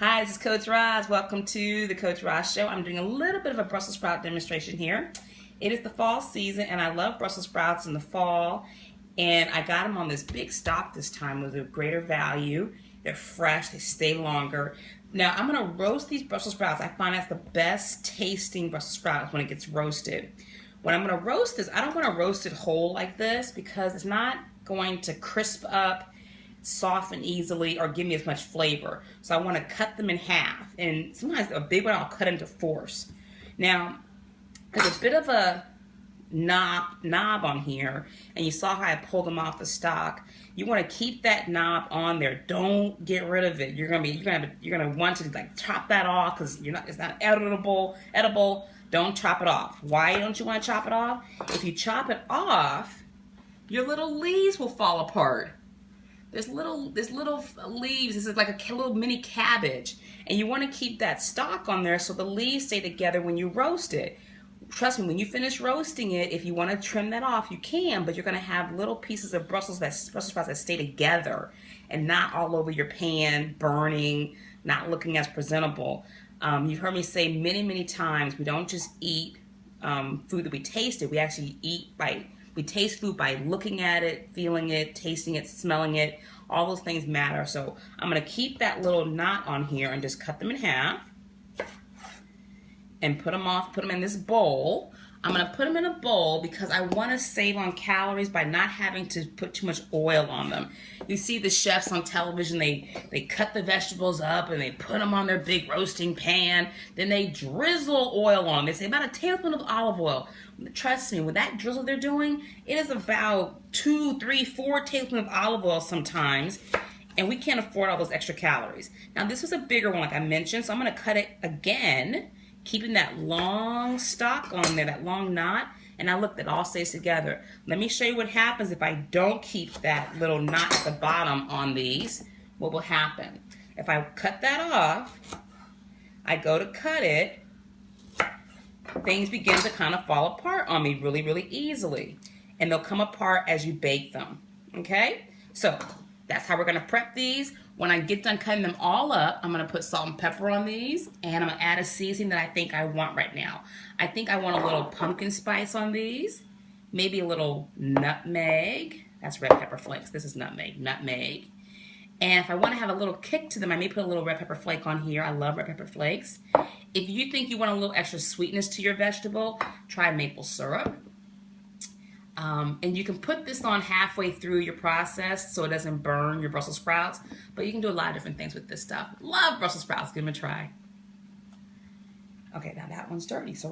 Hi, this is Coach Roz. Welcome to the Coach Roz Show. I'm doing a little bit of a Brussels sprout demonstration here. It is the fall season, and I love Brussels sprouts in the fall. And I got them on this big stalk this time with a greater value. They're fresh, they stay longer. Now, I'm going to roast these Brussels sprouts. I find that's the best tasting Brussels sprouts when it gets roasted. When I'm going to roast this, I don't want to roast it whole like this because it's not going to crisp up, soften easily, or give me as much flavor. So I want to cut them in half, and sometimes a big one I'll cut into fourths. Now there's a bit of a knob on here, and you saw how I pulled them off the stalk. You want to keep that knob on there. Don't get rid of it. You're gonna want to like chop that off because it's not edible. Don't chop it off. Why don't you want to chop it off? If you chop it off, your little leaves will fall apart. There's little leaves. This is like a little mini cabbage, and you want to keep that stalk on there so the leaves stay together when you roast it. Trust me, when you finish roasting it, if you want to trim that off, you can, but you're going to have little pieces of Brussels sprouts that stay together and not all over your pan, burning, not looking as presentable. You've heard me say many times, we don't just eat food that we tasted. We actually we taste food by looking at it, feeling it, tasting it, smelling it. All those things matter. So I'm going to keep that little knot on here and just cut them in half and put them in this bowl. I'm going to put them in a bowl because I want to save on calories by not having to put too much oil on them. You see the chefs on television, they cut the vegetables up and they put them on their big roasting pan. Then they drizzle oil on them. They say about a tablespoon of olive oil. Trust me, with that drizzle they're doing, it is about 2, 3, 4 tablespoons of olive oil sometimes. And we can't afford all those extra calories. Now this was a bigger one like I mentioned, so I'm going to cut it again, keeping that long stalk on there, that long knot, and now look, that all stays together. Let me show you what happens if I don't keep that little knot at the bottom on these. What will happen? If I cut that off, I go to cut it, things begin to kind of fall apart on me really easily. And they'll come apart as you bake them, okay? So that's how we're gonna prep these. When I get done cutting them all up, I'm gonna put salt and pepper on these, and I'm gonna add a seasoning that I think I want right now. I think I want a little pumpkin spice on these, maybe a little nutmeg. That's red pepper flakes. This is nutmeg. And if I want to have a little kick to them, I may put a little red pepper flake on here. I love red pepper flakes. If you think you want a little extra sweetness to your vegetable, try maple syrup. And you can put this on halfway through your process so it doesn't burn your Brussels sprouts. But you can do a lot of different things with this stuff. Love Brussels sprouts. Give them a try. Okay, now that one's dirty, so